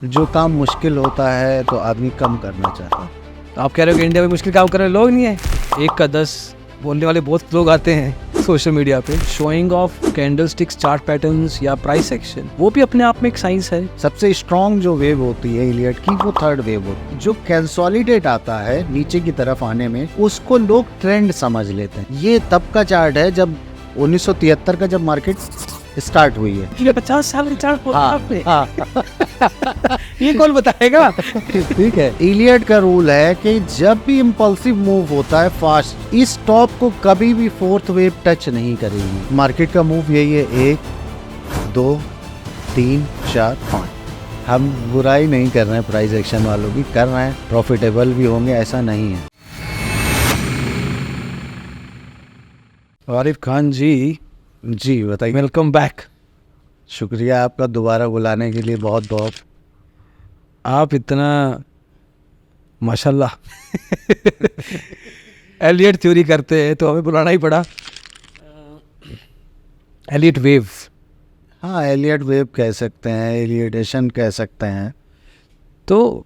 जो काम मुश्किल होता है तो आदमी कम करना चाहता है। तो आप कह रहे हो कि इंडिया में मुश्किल काम करने वाले लोग नहीं है। 1 का 10 बोलने वाले बहुत लोग आते हैं सोशल मीडिया पे, showing off candle sticks, chart patterns या प्राइस एक्शन। वो भी अपने आप में एक साइंस है। सबसे स्ट्रॉन्ग जो वेव होती है इलियट की, वो थर्ड वेव होती है। जो कंसोलिडेट आता है नीचे की तरफ आने में, उसको लोग ट्रेंड समझ लेते हैं। ये तब का चार्ट है जब 1973 का जब मार्केट स्टार्ट हुई है। 50 साल चार्ट हाँ, ये कौन बताएगा? ठीक है। इलियट का रूल है कि जब भी इम्पल्सिव मूव होता है फास्ट, इस टॉप को कभी भी फोर्थ वेव टच नहीं करेगी। मार्केट का मूव यही है, 1 2 3 4 5। हम बुराई नहीं कर रहे हैं प्राइस एक्शन वालों की, कर रहे हैं, प्रॉफिटेबल भी होंगे, ऐसा नहीं है। आरिफ खान जी बताइए। Welcome back. शुक्रिया आपका दोबारा बुलाने के लिए, बहुत बहुत। आप इतना माशाल्लाह एलियट थ्योरी करते हैं तो हमें बुलाना ही पड़ा। एलियट वेव, हाँ, एलियट वेव कह सकते हैं, एलियटेशन कह सकते हैं। तो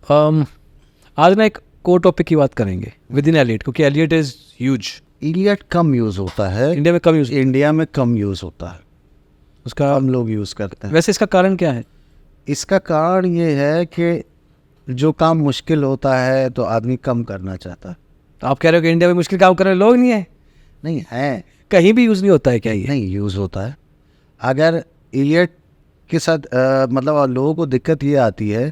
आज ना एक कोर टॉपिक की बात करेंगे विद इन एलियट, क्योंकि एलियट इज ह्यूज। इलियट कम यूज होता है इंडिया में कम यूज, इंडिया में कम यूज होता है, उसका कम लोग यूज करते हैं। वैसे इसका कारण क्या है? इसका कारण ये है कि जो काम मुश्किल होता है तो आदमी कम करना चाहता है। तो आप कह रहे हो कि इंडिया में मुश्किल काम करने वाले लोग नहीं है? नहीं है, कहीं भी यूज नहीं होता है क्या ये? नहीं यूज होता है। अगर इलियट के साथ मतलब लोगों को दिक्कत ये आती है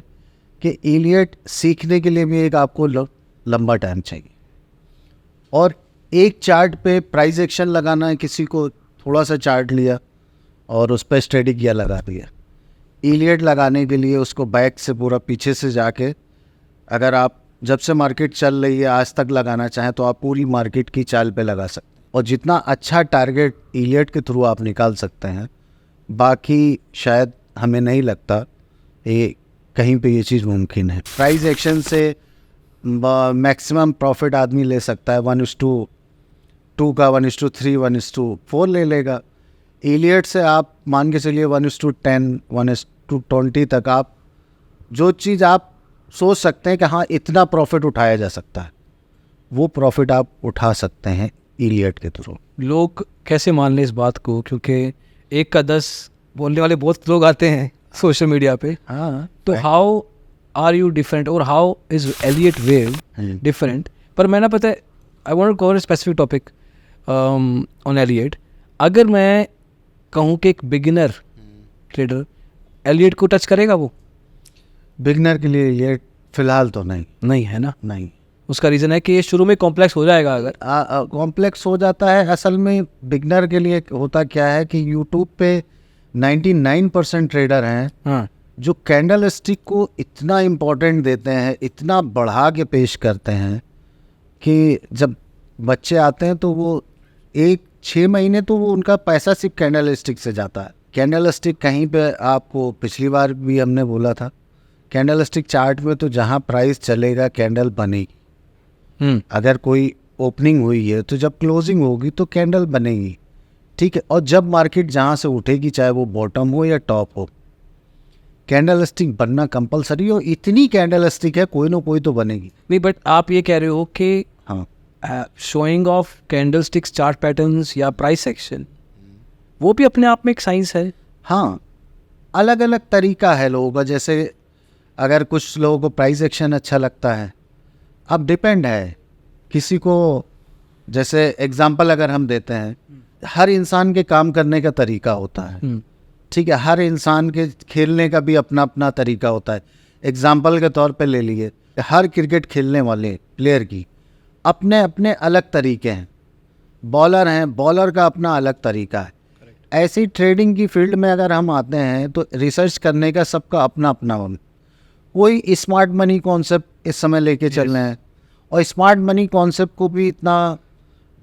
कि इलियट सीखने के लिए भी एक आपको लंबा टाइम चाहिए, और एक चार्ट पे प्राइस एक्शन लगाना है, किसी को थोड़ा सा चार्ट लिया और उस पर स्टडी किया, लगा दिया। इलियट लगाने के लिए उसको बैक से पूरा पीछे से जाके, अगर आप जब से मार्केट चल रही है आज तक लगाना चाहें तो आप पूरी मार्केट की चाल पे लगा सकते हैं, और जितना अच्छा टारगेट इलियट के थ्रू आप निकाल सकते हैं, बाकी शायद हमें नहीं लगता ये कहीं पे ये चीज़ मुमकिन है। प्राइस एक्शन से मैक्सिमम प्रॉफिट आदमी ले सकता है 1:2 का, 1:3, 1:4 ले लेगा। इलियट से आप मान के चलिए 1:10, 1:20 तक आप जो चीज़ आप सोच सकते हैं कि हाँ इतना प्रॉफिट उठाया जा सकता है, वो प्रॉफिट आप उठा सकते हैं इलियट के थ्रू। लोग कैसे मान लें इस बात को, क्योंकि 1 का 10 बोलने वाले बहुत लोग आते हैं सोशल मीडिया पे। हाँ, तो हाउ आर यू डिफरेंट, और how is Elliott wave different? पर मैं ना, पता है, I want to cover specific topic on Elliott. अगर मैं कहूँ कि एक बिगिनर ट्रेडर एलियट को टच करेगा, वो बिगनर के लिए ये फिलहाल तो नहीं है ना। नहीं। उसका रीज़न है कि ये शुरू में कॉम्प्लेक्स हो जाएगा। अगर कॉम्प्लेक्स हो जाता है, असल में बिगनर के लिए होता क्या है कि यूट्यूब पे 99% ट्रेडर हैं हाँ, जो कैंडल स्टिक को इतना इम्पोर्टेंट देते हैं, इतना बढ़ा के पेश करते हैं कि जब बच्चे आते हैं तो वो 6 महीने तो वो उनका पैसा सिर्फ कैंडल स्टिक से जाता है। कैंडल स्टिक कहीं पे, आपको पिछली बार भी हमने बोला था, कैंडल स्टिक चार्ट में तो जहाँ प्राइस चलेगा कैंडल बनेगी। अगर कोई ओपनिंग हुई है तो जब क्लोजिंग होगी तो कैंडल बनेगी, ठीक है। और जब मार्केट जहाँ से उठेगी, चाहे वो बॉटम हो या टॉप हो, कैंडल स्टिक बनना कंपलसरी हो। इतनी कैंडल स्टिक है, कोई ना कोई तो बनेगी। नहीं, बट आप ये कह रहे हो कि हाँ, showing off candle sticks, chart patterns या प्राइस एक्शन, वो भी अपने आप में एक साइंस है। हाँ, अलग अलग तरीका है लोगों का। जैसे अगर कुछ लोगों को प्राइस एक्शन अच्छा लगता है, अब डिपेंड है किसी को। जैसे एग्जांपल अगर हम देते हैं, हर इंसान के काम करने का तरीका होता है, ठीक है। हर इंसान के खेलने का भी अपना अपना तरीका होता है। एग्जांपल के तौर पे ले लिए, हर क्रिकेट खेलने वाले प्लेयर की अपने अपने अलग तरीके हैं। बॉलर हैं, बॉलर का अपना अलग तरीका है। ऐसी ट्रेडिंग की फील्ड में अगर हम आते हैं तो रिसर्च करने का सबका अपना अपना कोई स्मार्ट मनी कॉन्सेप्ट इस समय लेके चल रहे हैं, और स्मार्ट मनी कॉन्सेप्ट को भी इतना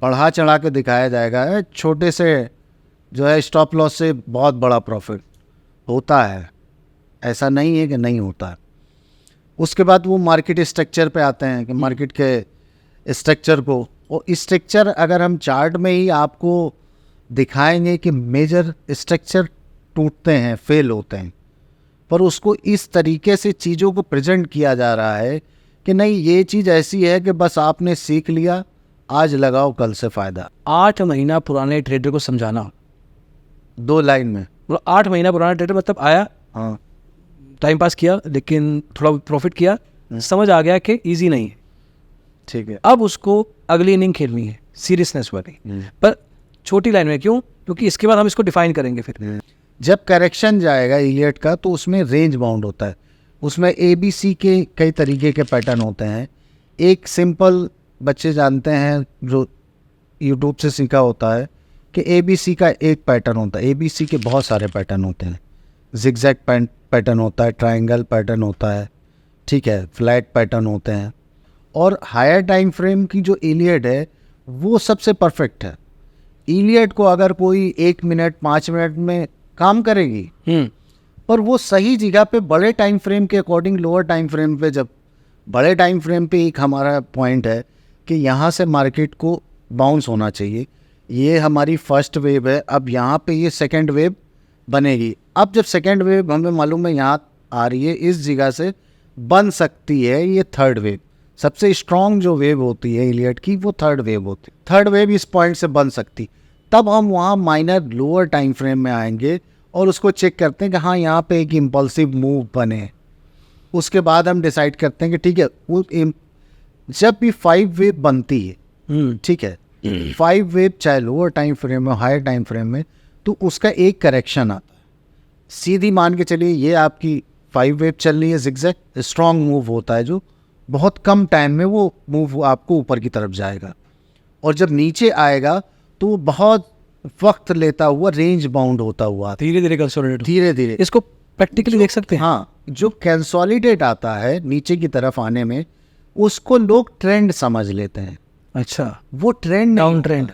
बढ़ा चढ़ा के दिखाया जाएगा, छोटे से जो है स्टॉप लॉस से बहुत बड़ा प्रॉफिट होता है, ऐसा नहीं है कि नहीं होता है। उसके बाद वो मार्केट स्ट्रक्चर पे आते हैं कि मार्केट के स्ट्रक्चर को, और स्ट्रक्चर अगर हम चार्ट में ही आपको दिखाएंगे कि मेजर स्ट्रक्चर टूटते हैं, फेल होते हैं, पर उसको इस तरीके से चीज़ों को प्रेजेंट किया जा रहा है कि नहीं, ये चीज़ ऐसी है कि बस आपने सीख लिया, आज लगाओ कल से फ़ायदा। 8 महीना पुराने ट्रेडर को समझाना, 2 लाइन में। मतलब 8 महीना पुराना ट्रेडर मतलब आया, हाँ, टाइम पास किया, लेकिन थोड़ा प्रॉफिट किया, समझ आ गया कि ईजी नहीं है। ठीक है। अब उसको अगली इनिंग खेलनी है सीरियसनेस वाली, पर छोटी लाइन में। क्यों? क्योंकि इसके बाद हम इसको डिफाइन करेंगे फिर। जब करेक्शन जाएगा इलियट का तो उसमें रेंज बाउंड होता है, उसमें ABC के कई तरीके के पैटर्न होते हैं। एक सिंपल बच्चे जानते हैं जो यूट्यूब से सीखा होता है कि ABC का एक पैटर्न होता है। ABC के बहुत सारे पैटर्न होते हैं। जिगजैग पैटर्न होता है, ट्रायंगल पैटर्न होता है, ठीक है, फ्लैट पैटर्न होते हैं। और हायर टाइम फ्रेम की जो इलियट है वो सबसे परफेक्ट है। इलियट को अगर कोई 1 मिनट 5 मिनट में काम करेगी, पर वो सही जगह पे बड़े टाइम फ्रेम के अकॉर्डिंग लोअर टाइम फ्रेम पे, जब बड़े टाइम फ्रेम पे एक हमारा पॉइंट है कि यहाँ से मार्केट को बाउंस होना चाहिए। ये हमारी फर्स्ट वेव है, अब यहाँ पे ये सेकंड वेव बनेगी। अब जब सेकंड वेव हमें मालूम है यहाँ आ रही है, इस जगह से बन सकती है ये थर्ड वेव। सबसे स्ट्रॉन्ग जो वेव होती है इलियट की वो थर्ड वेव होती है। थर्ड वेव इस पॉइंट से बन सकती, तब हम वहाँ माइनर लोअर टाइम फ्रेम में आएंगे और उसको चेक करते हैं कि हाँ यहाँ पे एक इम्पल्सिव मूव बने। उसके बाद हम डिसाइड करते हैं कि ठीक है, वो जब भी 5 वेव बनती है, ठीक है, 5 वेव चाहे लोअर टाइम फ्रेम में हायर टाइम फ्रेम में, तो उसका एक करेक्शन आता है। सीधी मान के चलिए ये आपकी 5 वेव चल रही है, जिगजैग स्ट्रॉन्ग मूव होता है जो बहुत कम टाइम में वो मूव आपको ऊपर की तरफ जाएगा, और जब नीचे आएगा तो वो बहुत वक्त लेता हुआ रेंज बाउंड होता हुआ धीरे धीरे कंसोलिडेट, धीरे धीरे इसको प्रैक्टिकली देख सकते हैं। हाँ, जो कंसोलिडेट आता है नीचे की तरफ आने में, उसको लोग ट्रेंड समझ लेते हैं। अच्छा, वो ट्रेंड डाउन ट्रेंड,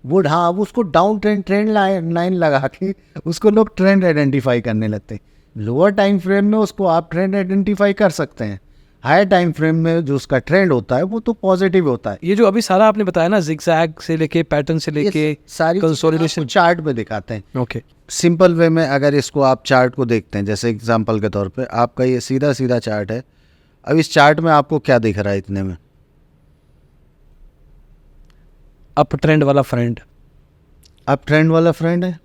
वो हाँ, वो उसको डाउन ट्रेंड लाइन लगा के उसको लोग ट्रेंड आइडेंटिफाई करने लगते हैं। लोअर टाइम फ्रेम में उसको आप ट्रेंड आइडेंटिफाई कर सकते हैं, हायर टाइम फ्रेम में जो उसका ट्रेंड होता है वो तो पॉजिटिव होता है। ये जो अभी सारा आपने बताया ना, जिगजैग से लेके पैटर्न से लेके सारी कंसोलिडेशन, चार्ट में दिखाते हैं। ओके, सिंपल वे में अगर इसको आप चार्ट को देखते हैं, जैसे एग्जांपल के तौर पे आपका ये सीधा सीधा चार्ट है। अब इस चार्ट में आपको क्या दिख रहा है इतने में? अप ट्रेंड वाला फ्रेंड, अब ट्रेंड वाला फ्रेंड है,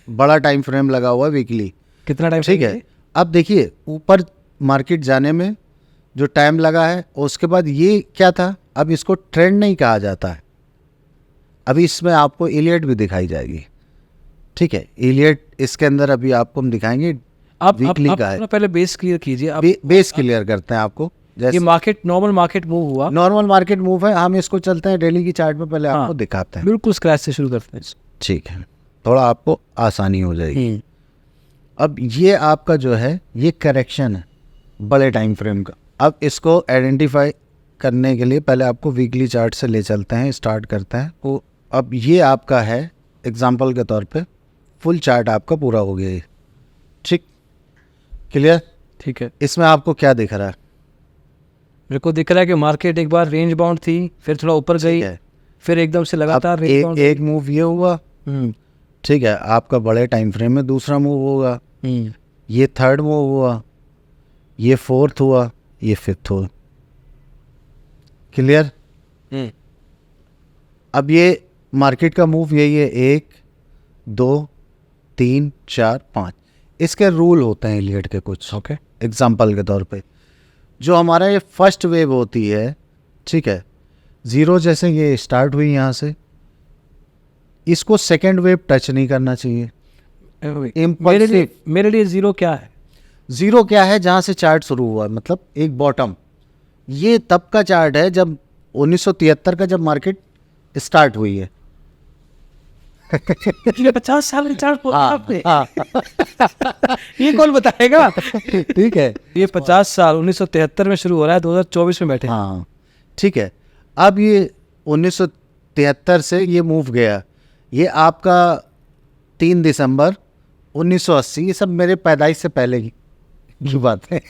बड़ा टाइम फ्रेम लगा हुआ है वीकली, कितना टाइम? ठीक है। अब देखिए ऊपर मार्केट जाने में जो टाइम लगा है, उसके बाद ये क्या था, अब इसको ट्रेंड नहीं कहा जाता है। अभी इसमें आपको इलियट भी दिखाई जाएगी, ठीक है। इलियट इसके अंदर अभी आपको हम दिखाएंगे, आप वीकली का है। पहले बेस क्लियर कीजिए आप। बेस क्लियर करते हैं आपको। ये जैसे मार्केट, नॉर्मल मार्केट मूव हुआ, नॉर्मल मार्केट मूव है, हम इसको चलते हैं डेली की चार्ट पे, पहले आपको दिखाते हैं। बिल्कुल स्क्रैच से शुरू करते हैं। ठीक है, थोड़ा आपको आसानी हो जाएगी। अब ये आपका जो है ये करेक्शन है बड़े टाइम फ्रेम का। अब इसको आइडेंटिफाई करने के लिए पहले आपको वीकली चार्ट से ले चलते हैं, स्टार्ट करते हैं। तो अब ये आपका है एग्जांपल के तौर पे, फुल चार्ट आपका पूरा हो गया है, ठीक, क्लियर? ठीक है, इसमें आपको क्या दिख रहा है? मेरे को दिख रहा है कि मार्केट एक बार रेंज बाउंड थी, फिर थोड़ा ऊपर गई, है। फिर एकदम से लगातार अब रेंज बाउंड। एक मूव ये हुआ, ठीक है, आपका बड़े टाइम फ्रेम में दूसरा मूव होगा, ये थर्ड मूव हुआ, ये फोर्थ हुआ, ये फिफ्थ हुआ, क्लियर? अब ये मार्केट का मूव यही है, 1 2 3 4 5। इसके रूल होते हैं इलियट के कुछ, ओके, एग्जाम्पल के तौर पे जो हमारा ये फर्स्ट वेव होती है, ठीक है, 0 जैसे ये स्टार्ट हुई यहाँ से, इसको सेकेंड वेव टच नहीं करना चाहिए। मेरे लिए जीरो क्या है? 0 क्या है? जहाँ से चार्ट शुरू हुआ, मतलब एक बॉटम। ये तब का चार्ट है जब 1973 का जब मार्केट स्टार्ट हुई है। 50 साल रिचार्ज आपने, हाँ, ये कौन बताएगा? ठीक है, ये 50 साल 1973 में शुरू हो रहा है, 2024 में बैठे। हाँ, ठीक है। अब ये 1973 से ये मूव गया, ये आपका 3 दिसंबर 1980, ये सब मेरे पैदाइश से पहले की बात है,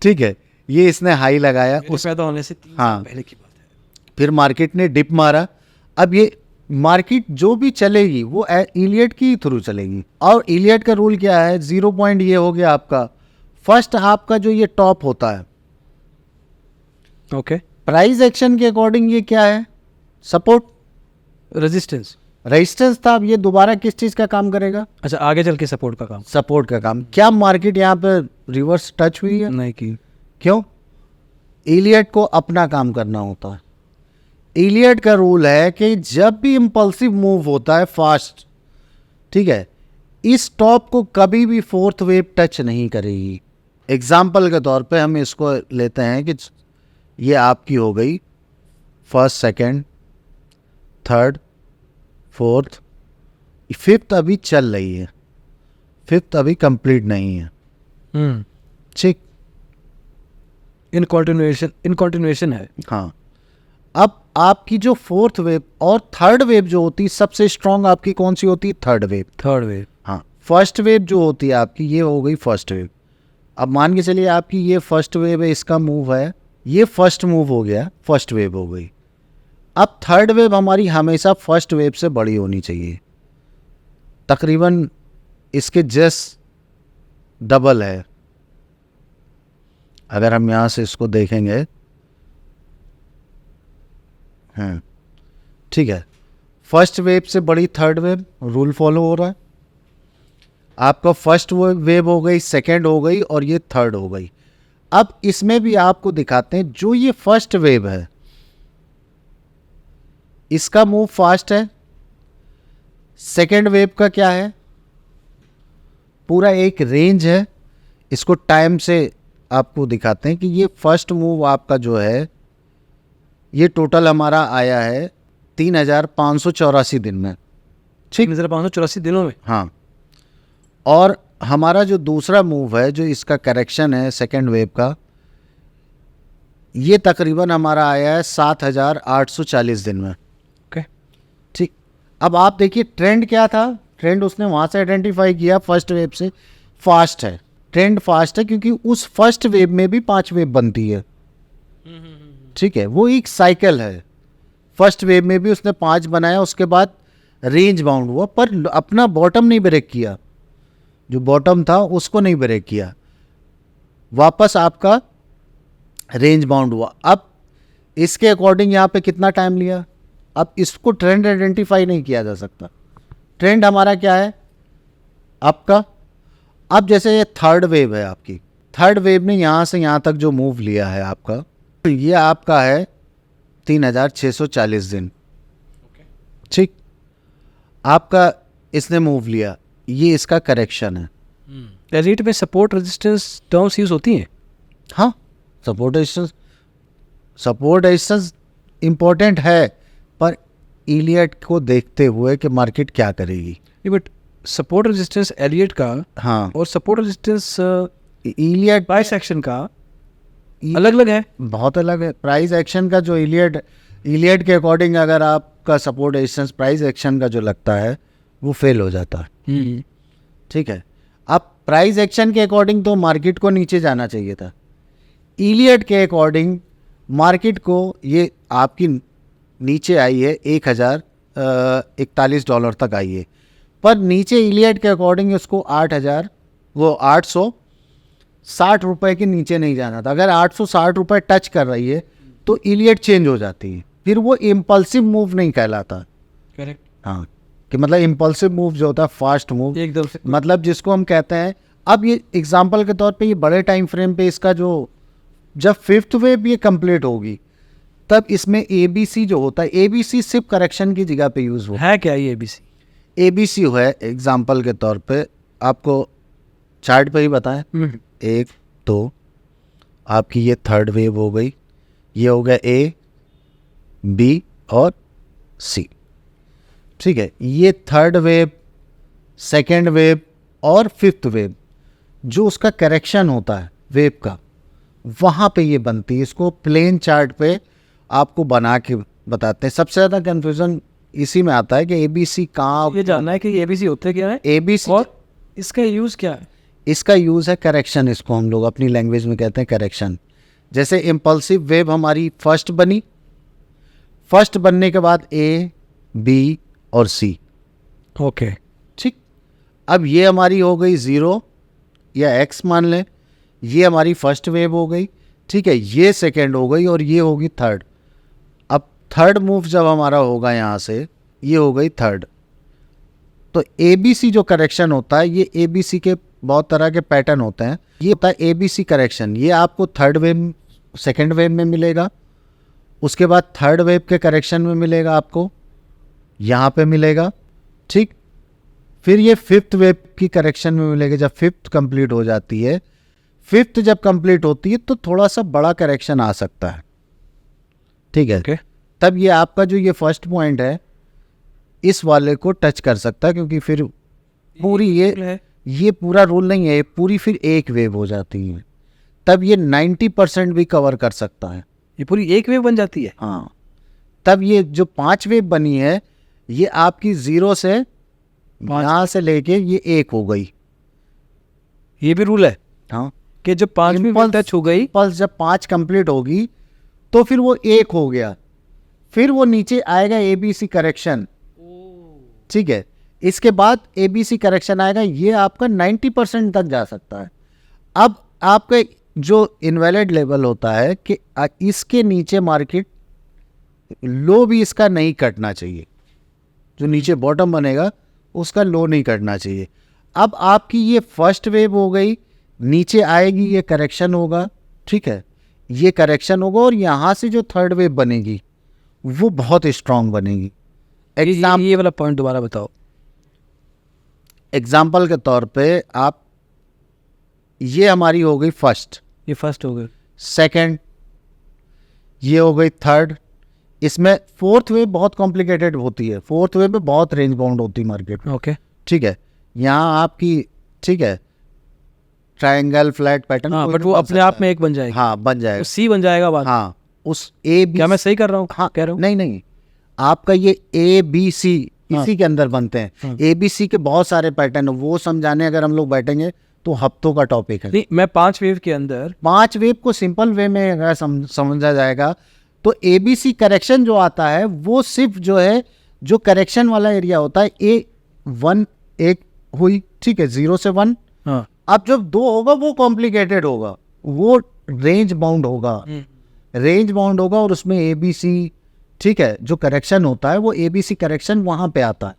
ठीक है। ये इसने हाई लगाया, उस पैदा होने से 3 हाँ, साल पहले की बात है। फिर मार्केट ने डिप मारा। अब ये मार्केट जो भी चलेगी वो इलियट की थ्रू चलेगी। और इलियट का रूल क्या है, 0 पॉइंट ये हो गया आपका फर्स्ट, आपका जो ये टॉप होता है ओके, प्राइस एक्शन के अकॉर्डिंग ये क्या है, सपोर्ट, रेजिस्टेंस। रेजिस्टेंस था। अब ये दोबारा किस चीज़ का काम करेगा, अच्छा, आगे चल के सपोर्ट का काम सपोर्ट का काम। क्या मार्केट यहाँ पे रिवर्स टच हुई है, नहीं की। क्यों, इलियट को अपना काम करना होता है। इलियट का रूल है कि जब भी इम्पल्सिव मूव होता है फास्ट, ठीक है, इस टॉप को कभी भी फोर्थ वेव टच नहीं करेगी। एग्जाम्पल के तौर पे हम इसको लेते हैं कि ये आपकी हो गई first, second, third, fourth, fifth अभी चल रही है, फिफ्थ अभी कंप्लीट नहीं है, ठीक, इन कंटिन्यूएशन है। हाँ। अब आपकी जो फोर्थ वेव और थर्ड वेव जो होती है, सबसे स्ट्रांग आपकी कौन सी होती है, थर्ड वेव। थर्ड वेव, हाँ, फर्स्ट वेव जो होती है आपकी, ये हो गई फर्स्ट वेव। अब मान के चलिए आपकी ये फर्स्ट वेव है, इसका मूव है, ये फर्स्ट मूव हो गया, फर्स्ट वेव हो गई। अब थर्ड वेव हमारी हमेशा फर्स्ट वेव से बड़ी होनी चाहिए, तकरीबन इसके जस्ट डबल है। अगर हम यहाँ से इसको देखेंगे, हाँ ठीक है, फर्स्ट वेव से बड़ी थर्ड वेव, रूल फॉलो हो रहा है। आपका फर्स्ट वेव हो गई, सेकंड हो गई और ये थर्ड हो गई। अब इसमें भी आपको दिखाते हैं, जो ये फर्स्ट वेव है इसका मूव फास्ट है, सेकंड वेव का क्या है, पूरा एक रेंज है। इसको टाइम से आपको दिखाते हैं कि ये फर्स्ट मूव आपका जो है, ये टोटल हमारा आया है 3584 दिन में, ठीक, 3584 दिनों में। हाँ। और हमारा जो दूसरा मूव है, जो इसका करेक्शन है सेकेंड वेव का, ये तकरीबन हमारा आया है 7840 दिन में, ओके, ठीक। अब आप देखिए ट्रेंड क्या था, ट्रेंड उसने वहाँ से आइडेंटिफाई किया फर्स्ट वेव से, फास्ट है, ट्रेंड फास्ट है, क्योंकि उस फर्स्ट वेव में भी 5 वेव बनती है, ठीक है, वो एक साइकिल है। फर्स्ट वेव में भी उसने 5 बनाया, उसके बाद रेंज बाउंड हुआ, पर अपना बॉटम नहीं ब्रेक किया, जो बॉटम था उसको नहीं ब्रेक किया, वापस आपका रेंज बाउंड हुआ। अब इसके अकॉर्डिंग यहाँ पे कितना टाइम लिया, अब इसको ट्रेंड आइडेंटिफाई नहीं किया जा सकता। ट्रेंड हमारा क्या है आपका, अब जैसे ये थर्ड वेव है आपकी, थर्ड वेव ने यहाँ से यहाँ तक जो मूव लिया है आपका, ये आपका है 3640 दिन, ठीक, आपका इसने मूव लिया, ये इसका करेक्शन है। रेट में सपोर्ट रेजिस्टेंस टर्म्स यूज होती हैं। हाँ, सपोर्ट रेजिस्टेंस इम्पोर्टेंट है, पर इलियट को देखते हुए कि मार्केट क्या करेगी। बट सपोर्ट रेजिस्टेंस एलियट का, हाँ, और support resistance Elliott price action का अलग अलग है, बहुत अलग है। प्राइस एक्शन का जो इलियट के अकॉर्डिंग अगर आपका सपोर्ट रेजिस्टेंस प्राइस एक्शन का जो लगता है वो फेल हो जाता है, ठीक है। अब प्राइस एक्शन के अकॉर्डिंग तो मार्केट को नीचे जाना चाहिए था, इलियट के अकॉर्डिंग मार्केट को ये आपकी नीचे आई है $1041 तक आई है, पर नीचे इलियट के अकॉर्डिंग उसको 860 रुपए के नीचे नहीं जाना था। अगर 860 रुपए टच कर रही है तो इलियट चेंज हो जाती है, फिर वो इम्पल्सिव मूव नहीं कहलाता। करेक्ट, हाँ, कि मतलब इम्पल्सिव मूव जो होता है, फास्ट मूव, एकदम से, मतलब जिसको हम कहते हैं। अब ये एग्जांपल के तौर पे ये बड़े टाइम फ्रेम पे इसका जो, जब फिफ्थ वेव ये कंप्लीट होगी तब इसमें ABC जो होता है, ABC सिर्फ करेक्शन की जगह पे यूज़ होता है क्या ये ABC? है। ABC है एग्जांपल के तौर पे, आपको चार्ट पे ही बताएं, 1 2 आपकी ये थर्ड वेव हो गई, ये हो गया A B और C, ठीक है। ये थर्ड वेव, सेकेंड वेव और फिफ्थ वेव, जो उसका करेक्शन होता है वेव का, वहाँ पे ये बनती है। इसको प्लेन चार्ट पे आपको बना के बताते हैं। सबसे ज़्यादा कन्फ्यूज़न इसी में आता है कि ABC कहाँ, ये जानना है कि ये ABC होते क्या है, ABC और इसका यूज़ क्या है? इसका यूज़ है करेक्शन, इसको हम लोग अपनी लैंग्वेज में कहते हैं करेक्शन। जैसे इम्पल्सिव वेव हमारी फर्स्ट बनी, फर्स्ट बनने के बाद A बी और सी। ओके ठीक, अब ये हमारी हो गई 0 या x मान लें, ये हमारी फर्स्ट वेव हो गई, ठीक है, ये सेकेंड हो गई और ये होगी थर्ड। अब थर्ड मूव जब हमारा होगा यहाँ से, ये हो गई थर्ड। तो ए बी सी जो करेक्शन होता है, ये ए बी सी के बहुत तरह के पैटर्न होते हैं। ये होता है ए बी सी करेक्शन, ये आपको थर्ड वेव सेकेंड वेव में मिलेगा, उसके बाद थर्ड वेव के करेक्शन में मिलेगा, आपको यहाँ पे मिलेगा, ठीक। फिर ये फिफ्थ वेव की करेक्शन में मिलेगा जब फिफ्थ कंप्लीट हो जाती है। फिफ्थ जब कंप्लीट होती है तो थोड़ा सा बड़ा करेक्शन आ सकता है, ठीक है। ओके तब ये आपका जो ये फर्स्ट पॉइंट है इस वाले को टच कर सकता है, क्योंकि फिर पूरी ये पूरा रूल नहीं है, पूरी फिर एक वेव हो जाती है, तब ये 90% भी कवर कर सकता है। ये पूरी एक वेव बन जाती है। हाँ, तब ये जो 5 वेव बनी है ये आपकी 0 से यहाँ से लेके ये 1 हो गई। ये भी रूल है हाँ, कि जब 5वीं वेव टच हो गई, पल्स जब 5 कंप्लीट होगी तो फिर वो 1 हो गया, फिर वो नीचे आएगा ABC करेक्शन, ठीक है। इसके बाद ABC करेक्शन आएगा, ये आपका 90% तक जा सकता है। अब आपका जो इनवैलिड लेवल होता है कि इसके नीचे मार्केट लो भी इसका नहीं कटना चाहिए, जो नीचे बॉटम बनेगा उसका लो नहीं कटना चाहिए। अब आपकी ये फर्स्ट वेव हो गई, नीचे आएगी, ये करेक्शन होगा, ठीक है, ये करेक्शन होगा और यहाँ से जो थर्ड वेव बनेगी वो बहुत स्ट्रांग बनेगी। ये वाला पॉइंट दोबारा बताओ। एग्जाम्पल के तौर पे आप, ये हमारी हो गई फर्स्ट, ये फर्स्ट हो गई, सेकंड, ये हो गई थर्ड। इसमें फोर्थ वेव बहुत कॉम्प्लिकेटेड होती है, फोर्थ वेव में बहुत रेंज बाउंड होती है मार्केट में, ओके ठीक है। यहाँ आपकी, ठीक है, ट्रायंगल फ्लैट पैटर्न, हाँ, बट वो अपने आप में एक बन जाएगा। हाँ, बन जाएगा, सी बन जाएगा बाद। हाँ, उस ए बी, क्या मैं सही कर रहा हूँ? हाँ, कह रहा हूँ नहीं, आपका ये ए बी सी हाँ, इसी के अंदर बनते हैं। हाँ, ए बी सी के बहुत सारे पैटर्न, वो समझाने अगर हम लोग बैठेंगे तो हफ्तों का टॉपिक है। नहीं, मैं 5 वेव के अंदर 5 वेव को सिंपल वे में अगर समझा जाएगा तो ए बी सी करेक्शन जो आता है वो सिर्फ जो है, जो करेक्शन वाला एरिया होता है, A1 एक हुई, ठीक है, 0 से 1। हाँ, अब जब 2 होगा वो कॉम्प्लिकेटेड होगा, वो रेंज बाउंड होगा, रेंज बाउंड होगा और उसमें ए बी सी, ठीक है, जो करेक्शन होता है वो ए बी सी करेक्शन वहां पे आता है।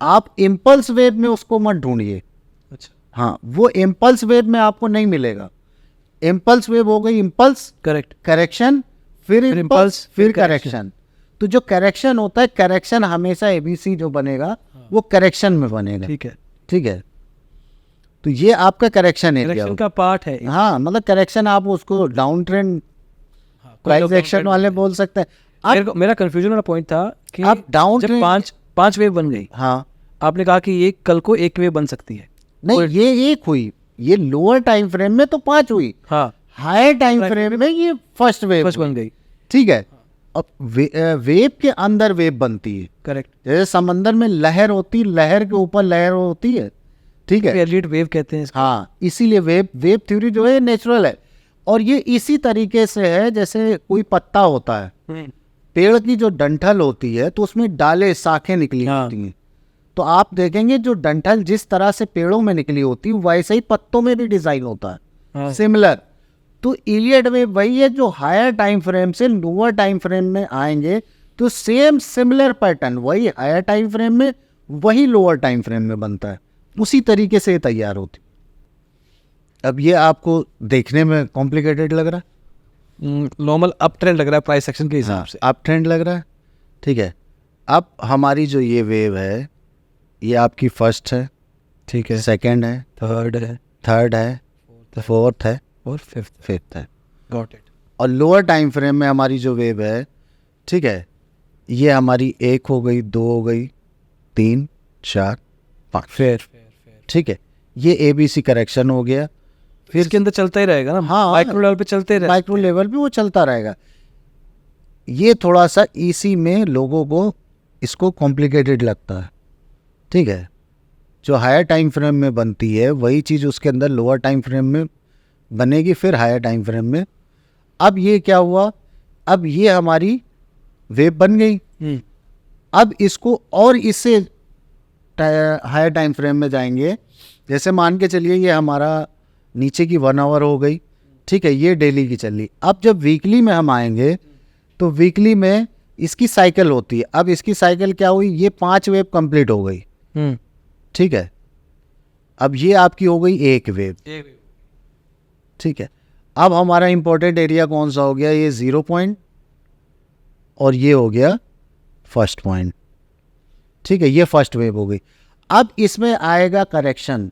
आप इम्पल्स वेव में उसको मत ढूंढिए, अच्छा, हाँ, वो इम्पल्स वेव में आपको नहीं मिलेगा। इम्पल्स वेव हो गई, इम्पल्स करेक्ट, करेक्शन, फिर impulse, इम्पल्स, फिर फिर करेक्शन। तो जो करेक्शन होता है, करेक्शन हमेशा एबीसी जो बनेगा वो करेक्शन में बनेगा, ठीक है। ठीक है। तो ये आपका करेक्शन एरिया करेक्शन का पार्ट है। हाँ, मतलब करेक्शन आप उसको डाउन ट्रेंड प्राइस एक्शन वाले बोल सकते हैं। मेरा कंफ्यूजन वाला पॉइंट था कि आप डाउन जब ट्रेंड, 5 वेव बन गई, हाँ, आपने कहा कि ये कल को एक वेव बन सकती है। नहीं, ये एक हुई, ये लोअर टाइम फ्रेम में तो 5 हुई, हाँ, हायर टाइम फ्रेम में ये फर्स्ट वेव बन गई, ठीक है। अब वेव के अंदर वेव बनती है, करेक्ट। जैसे समंदर में लहर होती है, लहर के ऊपर लहर होती है, ठीक है, एलियट वेव कहते हैं इसको। हाँ, इसीलिए वेव थ्योरी जो है नेचुरल है। और ये इसी तरीके से है जैसे कोई पत्ता होता है, पेड़ की जो डंठल होती है तो उसमें डाले शाखें निकली होती हैं, तो आप देखेंगे जो डंठल जिस तरह से पेड़ों में निकली होती है वैसे ही पत्तों में भी डिजाइन होता है, सिमिलर। तो इलियट वेव वही है, जो हायर टाइम फ्रेम से लोअर टाइम फ्रेम में आएंगे तो सेम सिमिलर पैटर्न वही हायर टाइम फ्रेम में, वही लोअर टाइम फ्रेम में बनता है, उसी तरीके से तैयार होती। अब ये आपको देखने में कॉम्प्लिकेटेड लग रहा है, नॉर्मल अप ट्रेंड लग रहा है प्राइस सेक्शन के हिसाब से, अप ट्रेंड लग रहा है, ठीक है। अब हमारी जो ये वेव है ये आपकी फर्स्ट है, ठीक है, सेकंड है, थर्ड है, फोर्थ है और फिफ्थ है, गॉट इट। और लोअर टाइम फ्रेम में हमारी जो वेव है, ठीक है, ये हमारी 1 हो गई, 2 हो गई, 3, 4, 5, फेयर, ठीक है। ये ABC करेक्शन हो गया, फिर इसके अंदर चलता ही रहेगा ना, हाँ, माइक्रो लेवल पे चलते रहेगा, माइक्रो लेवल पे वो चलता रहेगा। ये थोड़ा सा इसी में लोगों को इसको कॉम्प्लिकेटेड लगता है, ठीक है। जो हायर टाइम फ्रेम में बनती है वही चीज़ उसके अंदर लोअर टाइम फ्रेम में बनेगी, फिर हायर टाइम फ्रेम में। अब ये क्या हुआ, अब ये हमारी वेव बन गई, अब इसको और इससे हायर टाइम फ्रेम में जाएंगे, जैसे मान के चलिए ये हमारा नीचे की 1 आवर हो गई, ठीक है, ये डेली की चल रही। अब जब वीकली में हम आएंगे तो वीकली में इसकी साइकिल होती है। अब इसकी साइकिल क्या हुई, ये 5 वेव कंप्लीट हो गई, ठीक है। अब ये आपकी हो गई 1 वेव, ठीक है। अब हमारा इंपॉर्टेंट एरिया कौन सा हो गया, ये 0 पॉइंट और ये हो गया फर्स्ट पॉइंट, ठीक है, ये फर्स्ट वेव हो गई। अब इसमें आएगा करेक्शन,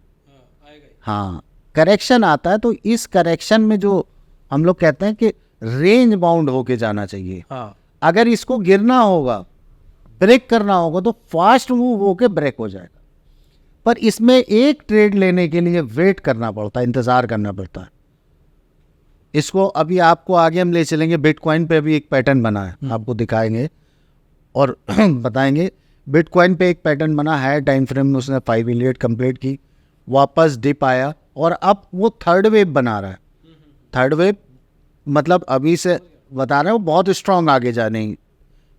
हाँ करेक्शन आता है, तो इस करेक्शन में जो हम लोग कहते हैं कि रेंज बाउंड होके जाना चाहिए। अगर इसको गिरना होगा, ब्रेक करना होगा, तो फास्ट मूव होके ब्रेक हो जाएगा। पर इसमें एक ट्रेड लेने के लिए वेट करना पड़ता है, इंतज़ार करना पड़ता है। इसको अभी आपको आगे हम ले चलेंगे, बिटकॉइन पे भी एक पैटर्न बना है, आपको दिखाएंगे और बताएंगे। बिटकॉइन पे एक पैटर्न बना है, टाइम फ्रेम में उसने 5 इलियट कंप्लीट की, वापस डिप आया और अब वो थर्ड वेव बना रहा है। थर्ड वेव मतलब अभी से बता रहे हैं, वो बहुत स्ट्रांग आगे जाने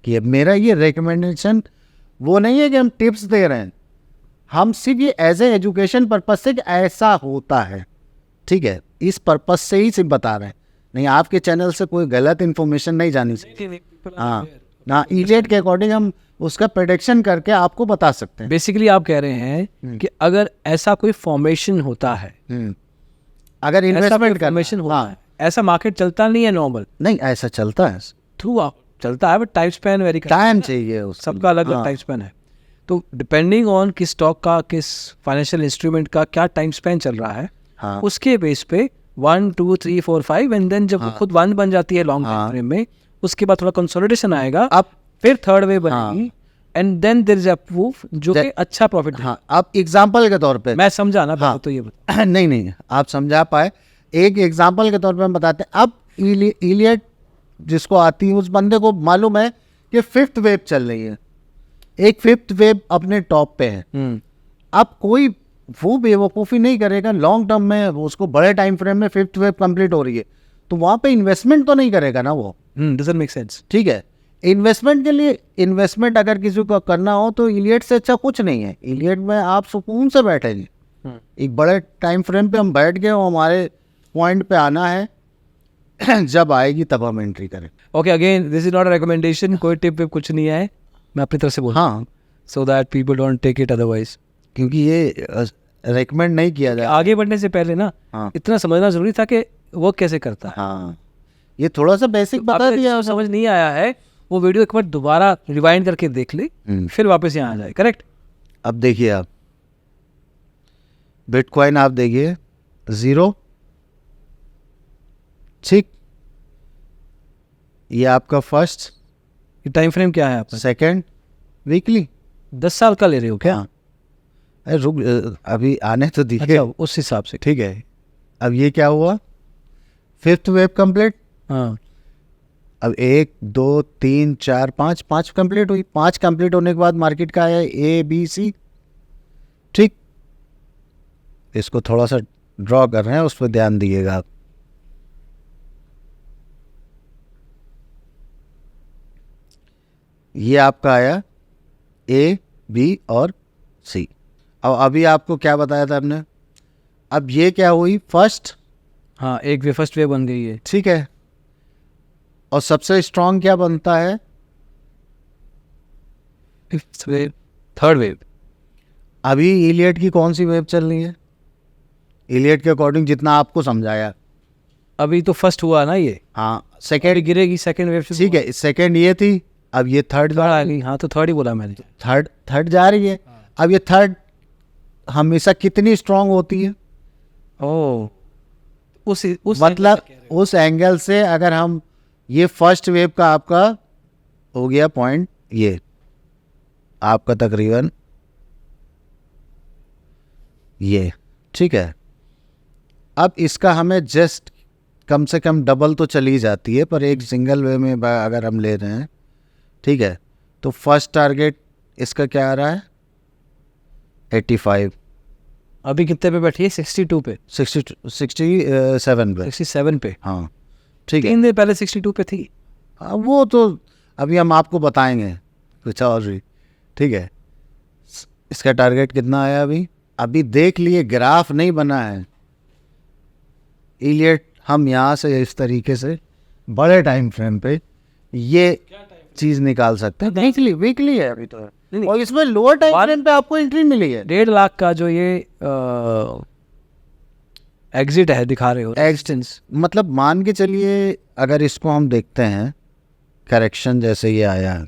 की। मेरा ये रिकमेंडेशन वो नहीं है कि हम टिप्स दे रहे हैं, हम सिर्फ ये एज ए एजुकेशन पर्पज से कि ऐसा होता है, ठीक है, इस पर्पज से ही सिर्फ बता रहे हैं। नहीं, आपके चैनल से कोई गलत इन्फॉर्मेशन नहीं जानी चाहिए। हाँ ना, इलियट के अकॉर्डिंग हम उसका प्रेडिक्शन करके आपको बता सकते हैं। बेसिकली आप कह रहे हैं कि अगर ऐसा कोई फॉर्मेशन होता है, अगर इन्वेस्टमेंट फॉर्मेशन होता है, ऐसा मार्केट चलता नहीं है नॉर्मल, नहीं ऐसा चलता है, थ्रू चलता है, but time span very time चाहिए उसके सबका अलग अलग टाइम स्पैन है। तो डिपेंडिंग ऑन किस स्टॉक का, किस फाइनेंशियल इंस्ट्रूमेंट का क्या टाइम स्पैन चल रहा है, हाँ, उसके बेस पे 1 2 3 4 5 एंड देन जब खुद 1 बन जाती है लॉन्ग टाइम फ्रेम में, उसके बाद थोड़ा कंसोलिडेशन आएगा, अब फिर थर्ड वेव बनेगी and then there is a move जो कि अच्छा प्रॉफिट। हाँ, आप एग्जांपल के तौर पे मैं समझा ना, हाँ, तो ये बता। नहीं आप समझा पाए, एक एग्जांपल के तौर पे हम बताते हैं। अब इलियट जिसको आती है उस बंदे को मालूम है कि 5th वेव चल रही है, एक 5th वेव अपने टॉप पे है। अब कोई वो बेवकूफ़ी नहीं करेगा लॉन्ग टर्म में, उसको बड़े टाइम फ्रेम में 5th वेव कंप्लीट हो रही है तो वहाँ पे इन्वेस्टमेंट तो नहीं करेगा ना वो, डजंट मेक सेंस, ठीक है। इन्वेस्टमेंट के लिए, इन्वेस्टमेंट अगर किसी को करना हो तो इलियट से अच्छा कुछ नहीं है। इलियट में आप सुकून से बैठेंगे, एक बड़े टाइम फ्रेम पे हम बैठ गए, हमारे पॉइंट पे आना है, जब आएगी तब हम एंट्री करें। Okay, again this is not a recommendation, कोई टिप विप कुछ नहीं है, मैं अपनी तरफ से बोल, हाँ, so that people don't take it otherwise, क्योंकि ये रेकमेंड नहीं किया जाए। आगे बढ़ने से पहले ना इतना समझना जरूरी था कि वो कैसे करता है। हाँ, ये थोड़ा सा बेसिक बता दिया, समझ नहीं आया है, वो वीडियो एक बार दोबारा रिवाइंड करके देख ले, फिर वापस यहाँ आ जाए, करेक्ट। अब देखिए आप बिटकॉइन आप देखिए 0, ठीक, ये आपका फर्स्ट, ये टाइम फ्रेम क्या है आपका? सेकंड, वीकली 10 साल का ले रहे हो क्या? हाँ, अरे रुक, अभी आने तो दीजिए। अच्छा, उस हिसाब से ठीक है। अब ये क्या हुआ, 5th वेव कंप्लीट। हाँ, अब 1 2 3 4 5 कंप्लीट हुई। 5 कंप्लीट होने के बाद मार्केट का आया ABC, ठीक। इसको थोड़ा सा ड्रॉ कर रहे हैं, उस पर ध्यान दीजिएगा आप। ये आपका आया A, B और C। अब अभी आपको क्या बताया था हमने, अब ये क्या हुई, फर्स्ट, हाँ, एक वे फर्स्ट वे बन गई है, ठीक है। और सबसे स्ट्रांग क्या बनता है, थर्ड वेव। अभी इलियट की कौन सी वेव चल रही है, इलियट के अकॉर्डिंग जितना आपको समझाया, अभी तो फर्स्ट हुआ ना ये, हाँ, सेकेंड गिरेगी सेकंड वेव, ठीक है, सेकेंड ये थी, अब ये थर्ड आ गई। हाँ, तो थर्ड ही बोला मैंने, थर्ड जा रही है। अब ये थर्ड हमेशा कितनी स्ट्रांग होती है, ओ, उस मतलब उस एंगल से अगर हम, ये फर्स्ट वेव का आपका हो गया पॉइंट, ये आपका तकरीबन ये, ठीक है। अब इसका हमें जस्ट कम से कम डबल तो चली जाती है, पर एक सिंगल वे में अगर हम ले रहे हैं, ठीक है, तो फर्स्ट टारगेट इसका क्या आ रहा है, 85। अभी कितने पे बैठी है, 62 पे, 67 पे, 67 पे, हाँ, ठीक है। 3 दिन पहले 62 पे थी। हाँ, वो तो अभी हम आपको बताएंगे कुछ और भी, ठीक है, इसका टारगेट कितना आया अभी? अभी देख लिए, ग्राफ नहीं बना है इलियट। हम यहाँ से इस तरीके से बड़े टाइम फ्रेम पे ये चीज निकाल सकते हैं। वीकली है अभी तो, नहीं। और इसमें लोअर टाइम फ्रेम पे आपको एंट्री मिली है। 1.5 लाख का जो ये एग्जिट है दिखा रहे हो, एक्सटेंस मतलब मान के चलिए, अगर इसको हम देखते हैं करेक्शन जैसे ये आया है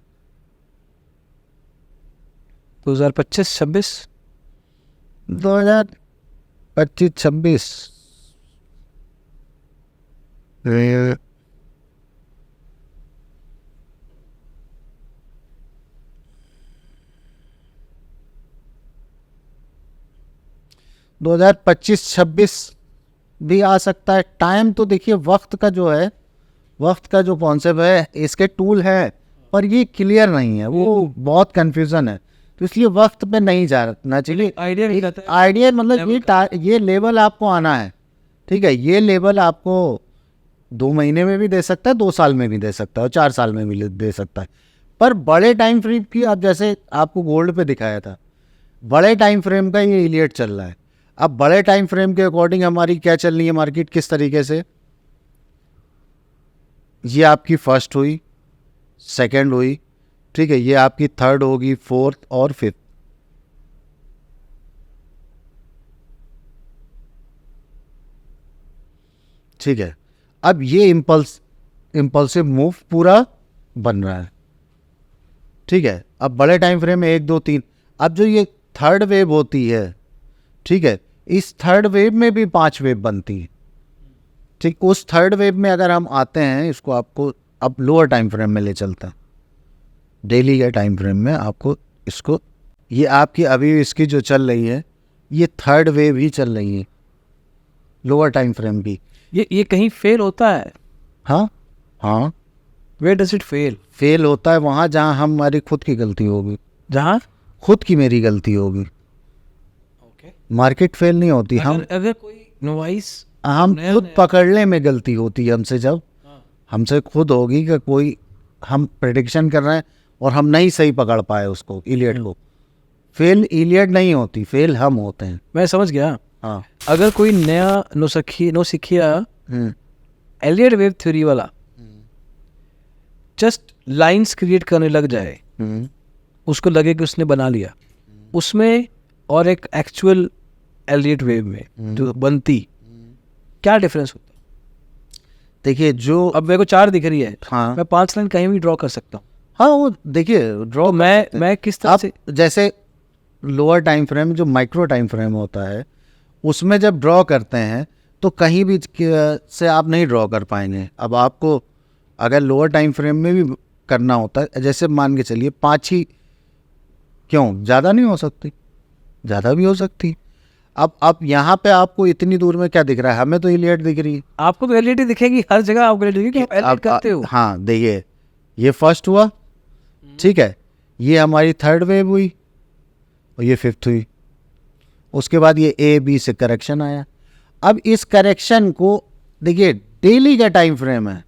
2025-26 2025-26 2025-26 भी आ सकता है। टाइम तो देखिए, वक्त का जो है, वक्त का जो कॉन्सेप्ट है, इसके टूल है पर ये क्लियर नहीं है, वो बहुत कंफ्यूजन है, तो इसलिए वक्त पे नहीं जाना चाहिए। आइडिया नहीं रहता है। आइडिया मतलब ये लेवल आपको आना है, ठीक है। ये लेवल आपको 2 महीने में भी दे सकता है, 2 साल में भी दे सकता है, और 4 साल में भी दे सकता है। पर बड़े टाइम फ्रेम की, आप जैसे आपको गोल्ड पे दिखाया था, बड़े टाइम फ्रेम का ये इलियट चल रहा है। अब बड़े टाइम फ्रेम के अकॉर्डिंग हमारी क्या चल रही है मार्केट, किस तरीके से? ये आपकी फर्स्ट हुई, सेकंड हुई, ठीक है, ये आपकी थर्ड होगी, फोर्थ और फिफ्थ। ठीक है, अब ये इम्पल्सिव मूव पूरा बन रहा है, ठीक है। अब बड़े टाइम फ्रेम में 1 2 3, अब जो ये थर्ड वेव होती है, ठीक है, इस थर्ड वेव में भी 5 वेव बनती है, ठीक। उस थर्ड वेव में अगर हम आते हैं, इसको आपको अब लोअर टाइम फ्रेम में ले चलते हैं, डेली के टाइम फ्रेम में आपको इसको, ये आपकी अभी इसकी जो चल रही है, ये थर्ड वेव ही चल रही है, लोअर टाइम फ्रेम की। ये कहीं फेल होता है? हाँ हाँ, where does it fail? Fail होता है वहाँ जहाँ हमारी खुद की गलती होगी, जहाँ खुद की मेरी गलती होगी। ओके, मार्केट फेल नहीं होती, अगर कोई नोवाइस हम खुद पकड़ने में गलती होती है हमसे, जब हमसे खुद होगी कि कोई हम प्रेडिक्शन कर रहे हैं और हम नहीं सही पकड़ पाए उसको, इलियट को, फेल इलियट नहीं होती, फेल हम होते हैं। मैं समझ गया। हाँ, अगर कोई नया नौसिखिया एलियट वेव थ्योरी वाला जस्ट लाइंस क्रिएट करने लग जाए, उसको लगे कि उसने बना लिया, उसमें और एक एक्चुअल एलियट वेव में जो बनती, क्या डिफरेंस होता? देखिए, जो अब मेरे को 4 दिख रही है, हाँ मैं 5 लाइन कहीं भी ड्रॉ कर सकता हूँ। हाँ, वो देखिए ड्रॉ, तो मैं किस तरह आप से, जैसे लोअर टाइम फ्रेम, जो माइक्रो टाइम फ्रेम होता है, उसमें जब ड्रॉ करते हैं तो कहीं भी से आप नहीं ड्रॉ कर पाएंगे। अब आपको अगर लोअर टाइम फ्रेम में भी करना होता है, जैसे मान के चलिए 5 ही, क्यों ज़्यादा नहीं हो सकती, ज़्यादा भी हो सकती। अब यहाँ पे आपको इतनी दूर में क्या दिख रहा है? हमें तो इलियट दिख रही है। आपको तो एलियट दिखेगी हर जगह, आपको एलियट दिखेगी, आप एलियट करते हो। हाँ देखिए, ये फर्स्ट हुआ, ठीक है, ये हमारी थर्ड वेव हुई और ये फिफ्थ हुई, उसके बाद ये ए बी से करेक्शन आया। अब इस करेक्शन को देखिए, डेली का टाइम फ्रेम है,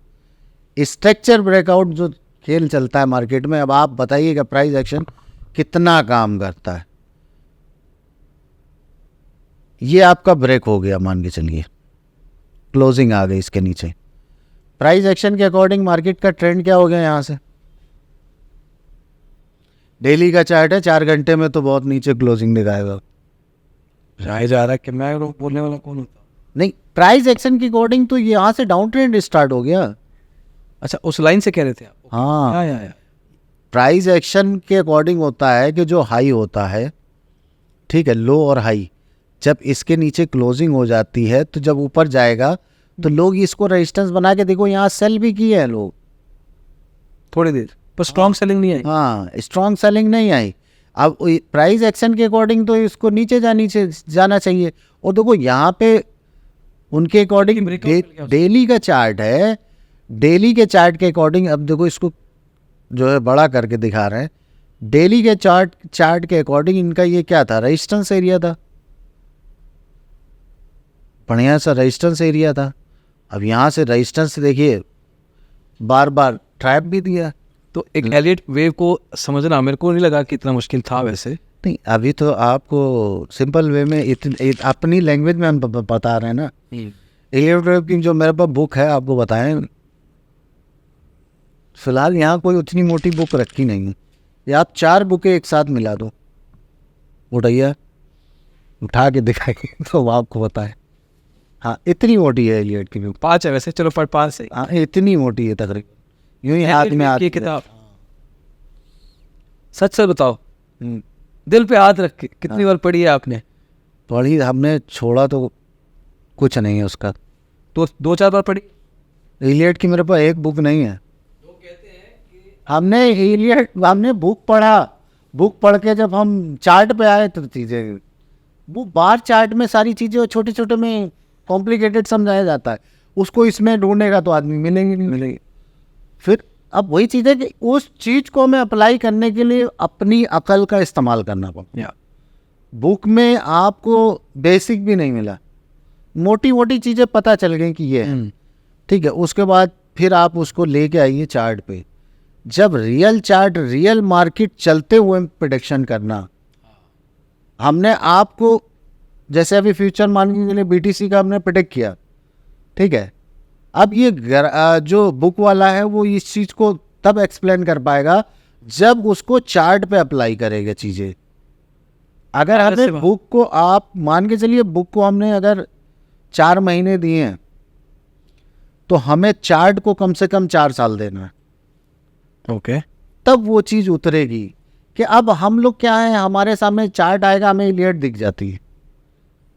स्ट्रक्चर ब्रेकआउट जो खेल चलता है मार्केट में। अब आप बताइएगा प्राइस एक्शन कितना काम करता है। ये आपका ब्रेक हो गया, मान के चलिए क्लोजिंग आ गई इसके नीचे, प्राइस एक्शन के अकॉर्डिंग मार्केट का ट्रेंड क्या हो गया? यहाँ से डेली का चार्ट है, 4 घंटे में तो बहुत नीचे क्लोजिंग दिखाएगा। राय जा रहा है कि मैं बोलने वाला कौन होता? नहीं, प्राइस एक्शन के अकॉर्डिंग तो यहाँ से डाउन ट्रेंड स्टार्ट हो गया। अच्छा, उस लाइन से कह रहे थे आप? हाँ, या। प्राइस एक्शन के अकॉर्डिंग होता है कि जो हाई होता है, ठीक है, लो और हाई, जब इसके नीचे क्लोजिंग हो जाती है तो जब ऊपर जाएगा तो लोग इसको रेजिस्टेंस बना के, देखो यहाँ सेल भी किए हैं लोग थोड़ी देर, पर स्ट्रॉन्ग सेलिंग नहीं आई। हाँ, स्ट्रॉन्ग सेलिंग नहीं आई। अब प्राइस एक्शन के अकॉर्डिंग तो इसको नीचे जाना चाहिए। और देखो यहाँ पे उनके अकॉर्डिंग डेली का चार्ट है, डेली के चार्ट के अकॉर्डिंग, अब देखो इसको जो है बड़ा करके दिखा रहे हैं, डेली के चार्ट के अकॉर्डिंग इनका ये क्या था? रेजिस्टेंस एरिया था, बढ़िया सा रेजिस्टेंस एरिया था। अब यहाँ से रेजिस्टेंस देखिए बार बार ट्रैप भी दिया। तो एक एलियट वेव को समझना मेरे को नहीं लगा कि इतना मुश्किल था वैसे। नहीं, अभी तो आपको सिंपल वे में अपनी लैंग्वेज में हम बता रहे हैं ना। एलियट वेव की जो मेरे पास बुक है आपको बताएं, फिलहाल यहाँ कोई उतनी मोटी बुक रखी नहीं है, या आप 4 बुकें एक साथ मिला दो, उठाइए उठा के दिखाइए तो वो आपको बताए। हाँ, इतनी मोटी है एलियट की बुक। 5 है वैसे, चलो 5 से। हाँ, इतनी मोटी है तकरीबन, यूं ही हाथ में की किताब। सच सच बताओ, दिल पे हाथ रख के कितनी बार पढ़ी है आपने? पढ़ी हमने, छोड़ा तो कुछ नहीं है उसका। तो 2-4 बार पढ़ी? एलियट की मेरे पास एक बुक नहीं है। हमने बुक पढ़ा, बुक पढ़ के जब हम चार्ट पे आए तो चीज़ें, वो बार चार्ट में सारी चीज़ें छोटे छोटे में कॉम्प्लिकेटेड समझाया जाता है, उसको इसमें ढूंढेगा तो आदमी मिलेंगे नहीं मिलेंगे। फिर अब वही चीज़ है कि उस चीज़ को हमें अप्लाई करने के लिए अपनी अकल का इस्तेमाल करना पड़ता। बुक में आपको बेसिक भी नहीं मिला, मोटी मोटी चीज़ें पता चल गई कि ये है, ठीक है। उसके बाद फिर आप उसको लेके आइए चार्ट पे, जब रियल चार्ट, रियल मार्केट चलते हुए प्रेडिक्शन करना। हमने आपको जैसे अभी फ्यूचर मार्केट के लिए बीटीसी का हमने प्रेडिक्ट किया, ठीक है। अब ये जो बुक वाला है वो इस चीज़ को तब एक्सप्लेन कर पाएगा जब उसको चार्ट पे अप्लाई करेगा चीज़ें। अगर हमें बुक को, आप मान के चलिए बुक को हमने अगर 4 महीने दिए हैं तो हमें चार्ट को कम से कम 4 साल देना है। ओके, तब वो चीज़ उतरेगी कि अब हम लोग क्या है, हमारे सामने चार्ट आएगा, हमें एलियट दिख जाती है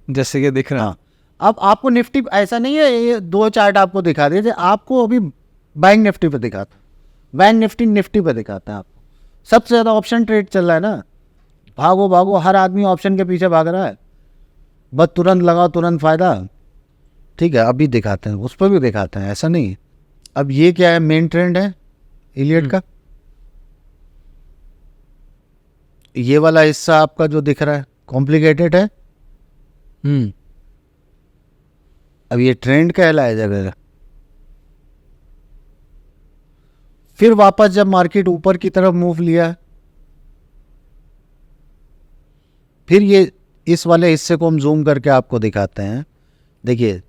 जैसे कि दिख रहा। हाँ, अब आपको निफ्टी ऐसा नहीं है ये 2 चार्ट आपको दिखा दीजिए, आपको अभी बैंक निफ्टी पे दिखाता है, बैंक निफ्टी पे दिखाता है आपको। सबसे ज़्यादा ऑप्शन ट्रेड चल रहा है ना, भागो भागो, हर आदमी ऑप्शन के पीछे भाग रहा है, बस तुरंत लगाओ तुरंत फ़ायदा, ठीक है। अभी दिखाते हैं, उस पर भी दिखाते हैं, ऐसा नहीं। अब ये क्या है, मेन ट्रेंड है एलियट का, ये वाला हिस्सा आपका जो दिख रहा है कॉम्प्लिकेटेड है। अब ये ट्रेंड कहलाया। फिर वापस जब मार्केट ऊपर की तरफ मूव लिया, फिर ये इस वाले हिस्से को हम जूम करके आपको दिखाते हैं। देखिए,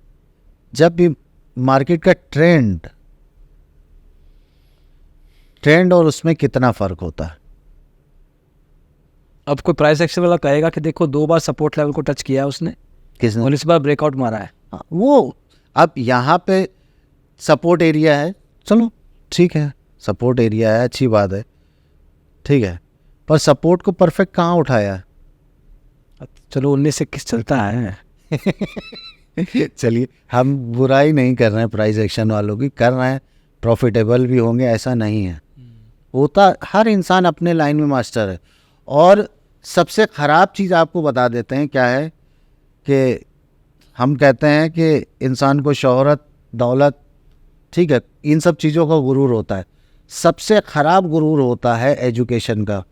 जब भी मार्केट का ट्रेंड और उसमें कितना फर्क होता है। अब कोई प्राइस एक्शन वाला कहेगा कि देखो 2 बार सपोर्ट लेवल को टच किया है उसने, किसने, और इस बार ब्रेकआउट मारा है। हाँ, वो अब यहाँ पे सपोर्ट एरिया है, चलो ठीक है, सपोर्ट एरिया है, अच्छी बात है, ठीक है। पर सपोर्ट को परफेक्ट कहाँ उठाया है? चलो 19-21 चलता है। चलिए, हम बुराई नहीं कर रहे हैं प्राइस एक्शन वालों की, कर रहे हैं, प्रॉफिटेबल भी होंगे, ऐसा नहीं है। होता, हर इंसान अपने लाइन में मास्टर है। और सबसे ख़राब चीज़ आपको बता देते हैं क्या है, कि हम कहते हैं कि इंसान को शोहरत, दौलत, ठीक है, इन सब चीज़ों का गुरूर होता है। सबसे ख़राब गुरूर होता है एजुकेशन का,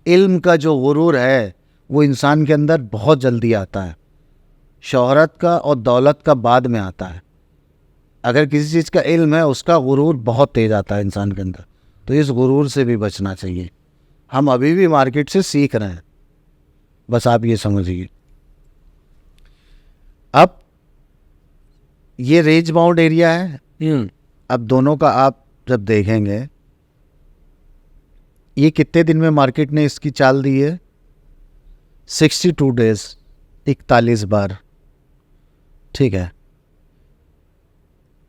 इल्म का जो गुरूर है वो इंसान के अंदर बहुत जल्दी आता है। शोहरत का और दौलत का बाद में आता है। अगर किसी चीज़ का इल्म है, उसका गुरूर बहुत तेज़ आता है इंसान के अंदर, तो इस गुरूर से भी बचना चाहिए। हम अभी भी मार्केट से सीख रहे हैं, बस आप ये समझिए। अब ये रेंज बाउंड एरिया है। अब दोनों का आप जब देखेंगे, ये कितने दिन में मार्केट ने इसकी चाल दी है, 62 डेज, 41 बार, ठीक है।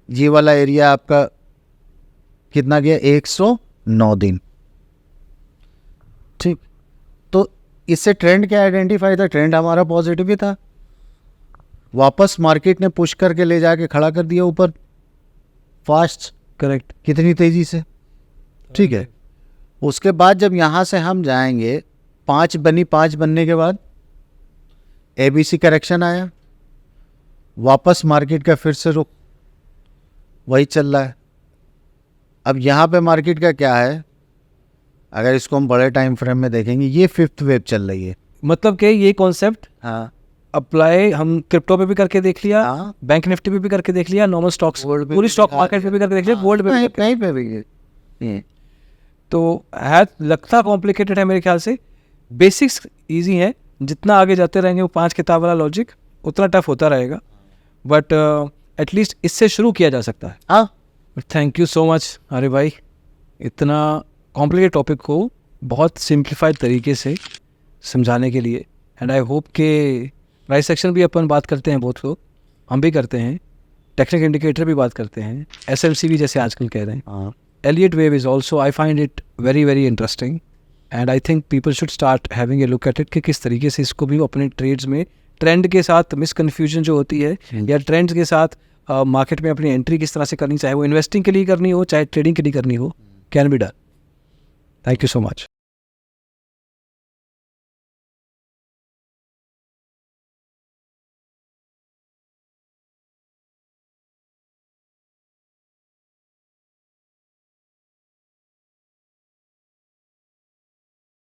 ये वाला एरिया आपका कितना गया, 109 दिन, ठीक। तो इससे ट्रेंड क्या आइडेंटिफाई था, ट्रेंड हमारा पॉजिटिव ही था। वापस मार्केट ने पुश करके ले जाके खड़ा कर दिया ऊपर, फास्ट, करेक्ट, कितनी तेजी से, ठीक है। उसके बाद जब यहाँ से हम जाएंगे, 5 बनी, 5 बनने के बाद ABC करेक्शन आया, वापस मार्केट का फिर से रुक वही चल रहा है। अब यहाँ पे मार्केट का क्या है, अगर इसको हम बड़े टाइम फ्रेम में देखेंगे, ये 5th वेव चल रही है। मतलब कि ये कॉन्सेप्ट हाँ, अप्लाई हम क्रिप्टो पे भी करके देख लिया, हाँ, बैंक निफ्टी पे भी करके देख लिया, नॉर्मल स्टॉक्स, गोल्ड पे पूरी भी स्टॉक दिखा मार्केट पे भी करके देख लिया, गोल्ड पे भी कहीं पे भी ये। तो है, लगता कॉम्प्लिकेटेड है मेरे ख्याल से, बेसिक्स इजी हैं, जितना आगे जाते रहेंगे वो 5 किताब वाला लॉजिक उतना टफ होता रहेगा, बट एटलीस्ट इससे शुरू किया जा सकता है. हाँ. थैंक यू सो मच अरे भाई, इतना कॉम्प्लिकेटेड टॉपिक को बहुत सिंप्लीफाइड तरीके से समझाने के लिए. एंड आई होप के प्राइस सेक्शन भी अपन बात करते हैं, बहुत लोग हम भी करते हैं, टेक्निकल इंडिकेटर भी बात करते हैं, SLC भी जैसे आजकल कह रहे हैं. हाँ. Elliott wave is also, I find it very very interesting and I think people should start having a look at it कि किस तरीके से इसको भी अपने ट्रेड्स में ट्रेंड के साथ मिसकन्फ्यूजन जो होती है या ट्रेंड्स के साथ मार्केट में अपनी एंट्री किस तरह से करनी, चाहे वो इन्वेस्टिंग के लिए करनी हो चाहे ट्रेडिंग के लिए करनी हो, can be done. Thank you so much.